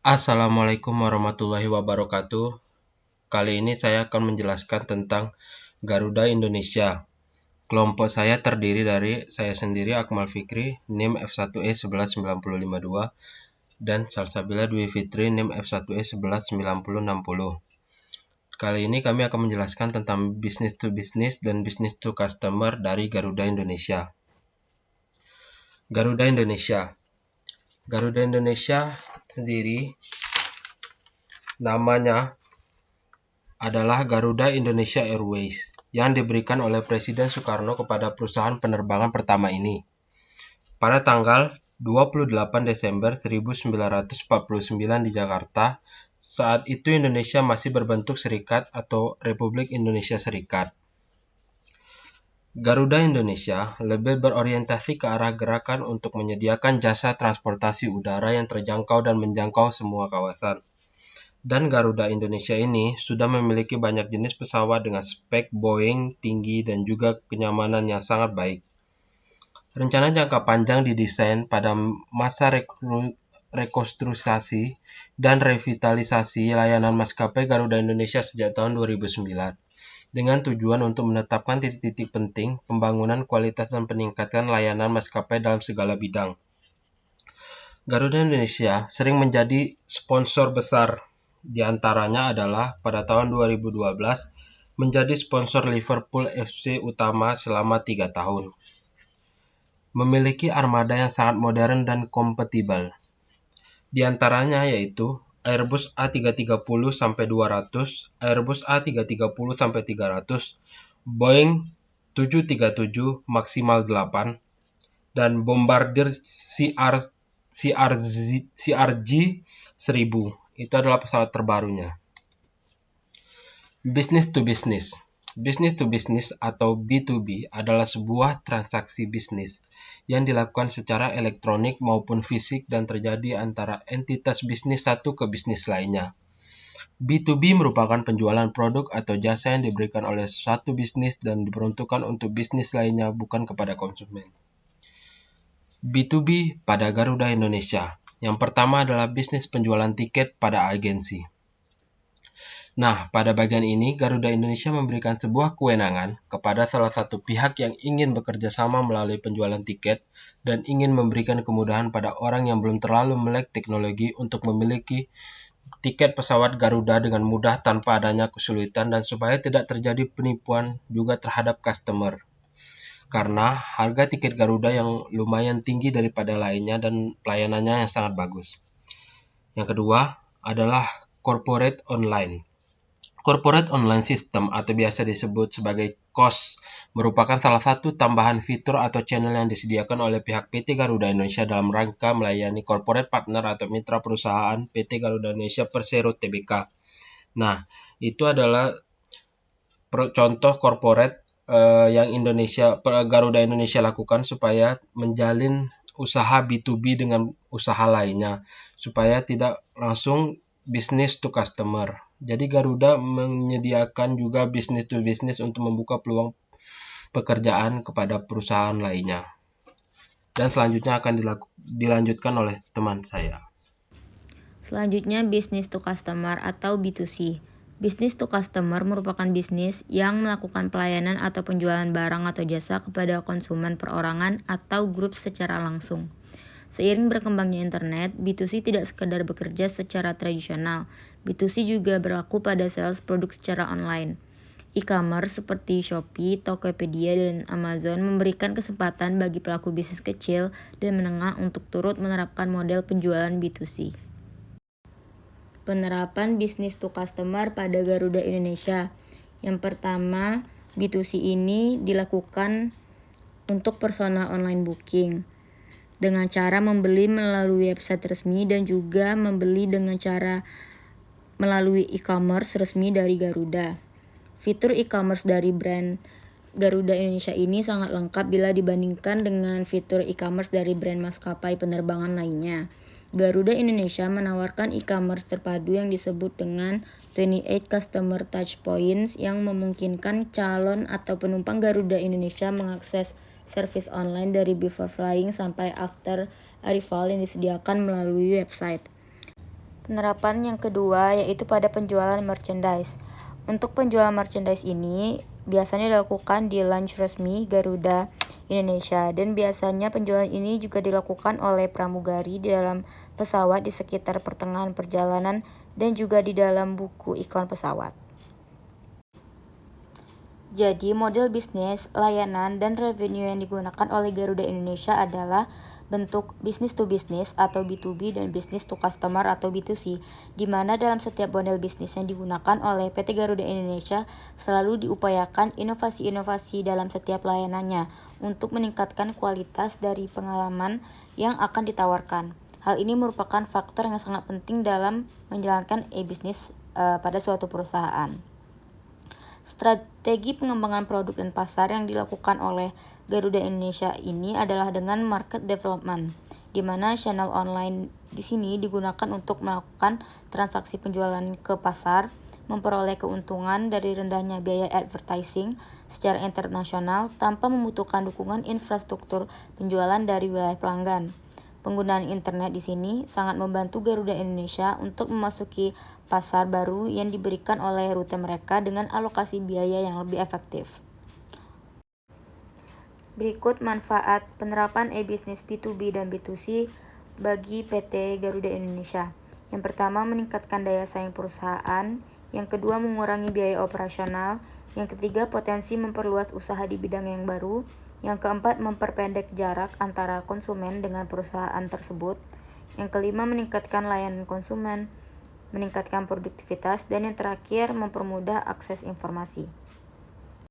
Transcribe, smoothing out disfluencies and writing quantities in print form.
Assalamualaikum warahmatullahi wabarakatuh. Kali ini saya akan menjelaskan tentang Garuda Indonesia. Kelompok saya terdiri dari saya sendiri, Akmal Fikri, NIM F1E11952, dan Salsabila Dwi Fitri, NIM F1E119060. Kali ini kami akan menjelaskan tentang business to business dan business to customer dari Garuda Indonesia. Garuda Indonesia. Garuda Indonesia sendiri namanya adalah Garuda Indonesia Airways yang diberikan oleh Presiden Soekarno kepada perusahaan penerbangan pertama ini pada tanggal 28 Desember 1949 di Jakarta. Saat itu Indonesia masih berbentuk serikat atau Republik Indonesia Serikat. Garuda Indonesia lebih berorientasi ke arah gerakan untuk menyediakan jasa transportasi udara yang terjangkau dan menjangkau semua kawasan. Dan Garuda Indonesia ini sudah memiliki banyak jenis pesawat dengan spek Boeing tinggi dan juga kenyamanan yang sangat baik. Rencana jangka panjang didesain pada masa rekonstruksi dan revitalisasi layanan maskapai Garuda Indonesia sejak tahun 2009 dengan tujuan untuk menetapkan titik-titik penting pembangunan kualitas dan peningkatan layanan maskapai dalam segala bidang. Garuda Indonesia sering menjadi sponsor besar. Di antaranya adalah pada tahun 2012 menjadi sponsor Liverpool FC utama selama 3 tahun. Memiliki armada yang sangat modern dan kompatibel. Di antaranya yaitu Airbus A330-200, Airbus A330-300, Boeing 737 maksimal 8, dan Bombardier CRJ 1000. Itu adalah pesawat terbarunya. Business to business. Business to business atau B2B adalah sebuah transaksi bisnis yang dilakukan secara elektronik maupun fisik dan terjadi antara entitas bisnis satu ke bisnis lainnya. B2B merupakan penjualan produk atau jasa yang diberikan oleh suatu bisnis dan diperuntukkan untuk bisnis lainnya, bukan kepada konsumen. B2B pada Garuda Indonesia. Yang pertama adalah bisnis penjualan tiket pada agensi. Nah, pada bagian ini Garuda Indonesia memberikan sebuah kewenangan kepada salah satu pihak yang ingin bekerja sama melalui penjualan tiket dan ingin memberikan kemudahan pada orang yang belum terlalu melek teknologi untuk memiliki tiket pesawat Garuda dengan mudah tanpa adanya kesulitan dan supaya tidak terjadi penipuan juga terhadap customer. Karena harga tiket Garuda yang lumayan tinggi daripada lainnya dan pelayanannya yang sangat bagus. Yang kedua adalah corporate online. Corporate Online System atau biasa disebut sebagai COS merupakan salah satu tambahan fitur atau channel yang disediakan oleh pihak PT Garuda Indonesia dalam rangka melayani corporate partner atau mitra perusahaan PT Garuda Indonesia Persero Tbk. Nah, itu adalah contoh corporate yang Garuda Indonesia lakukan supaya menjalin usaha B2B dengan usaha lainnya, supaya tidak langsung business to customer. Jadi Garuda menyediakan juga business to business untuk membuka peluang pekerjaan kepada perusahaan lainnya. Dan selanjutnya akan dilanjutkan oleh teman saya. Selanjutnya, business to customer atau B2C. Business to customer merupakan bisnis yang melakukan pelayanan atau penjualan barang atau jasa kepada konsumen perorangan atau grup secara langsung. Seiring berkembangnya internet, B2C tidak sekadar bekerja secara tradisional. B2C juga berlaku pada sales produk secara online. E-commerce seperti Shopee, Tokopedia, dan Amazon memberikan kesempatan bagi pelaku bisnis kecil dan menengah untuk turut menerapkan model penjualan B2C. Penerapan bisnis to customer pada Garuda Indonesia. Yang pertama, B2C ini dilakukan untuk personal online booking dengan cara membeli melalui website resmi dan juga membeli dengan cara melalui e-commerce resmi dari Garuda. Fitur e-commerce dari brand Garuda Indonesia ini sangat lengkap bila dibandingkan dengan fitur e-commerce dari brand maskapai penerbangan lainnya. Garuda Indonesia menawarkan e-commerce terpadu yang disebut dengan 28 Customer Touch Points yang memungkinkan calon atau penumpang Garuda Indonesia mengakses service online dari before flying sampai after arrival yang disediakan melalui website. Penerapan yang kedua yaitu pada penjualan merchandise. Untuk penjualan merchandise ini biasanya dilakukan di launch resmi Garuda Indonesia, dan biasanya penjualan ini juga dilakukan oleh pramugari di dalam pesawat di sekitar pertengahan perjalanan dan juga di dalam buku iklan pesawat. Jadi, model bisnis, layanan, dan revenue yang digunakan oleh Garuda Indonesia adalah bentuk business to business atau B2B dan business to customer atau B2C, di mana dalam setiap model bisnis yang digunakan oleh PT Garuda Indonesia selalu diupayakan inovasi-inovasi dalam setiap layanannya untuk meningkatkan kualitas dari pengalaman yang akan ditawarkan. Hal ini merupakan faktor yang sangat penting dalam menjalankan e-bisnis pada suatu perusahaan. Strategi pengembangan produk dan pasar yang dilakukan oleh Garuda Indonesia ini adalah dengan market development, di mana channel online di sini digunakan untuk melakukan transaksi penjualan ke pasar, memperoleh keuntungan dari rendahnya biaya advertising secara internasional tanpa membutuhkan dukungan infrastruktur penjualan dari wilayah pelanggan. Penggunaan internet di sini sangat membantu Garuda Indonesia untuk memasuki pasar baru yang diberikan oleh rute mereka dengan alokasi biaya yang lebih efektif. Berikut manfaat penerapan e-bisnis B2B dan B2C bagi PT Garuda Indonesia. Yang pertama, meningkatkan daya saing perusahaan. Yang kedua, mengurangi biaya operasional. Yang ketiga, potensi memperluas usaha di bidang yang baru. Yang keempat, memperpendek jarak antara konsumen dengan perusahaan tersebut. Yang kelima, meningkatkan layanan konsumen, meningkatkan produktivitas. Dan yang terakhir, mempermudah akses informasi.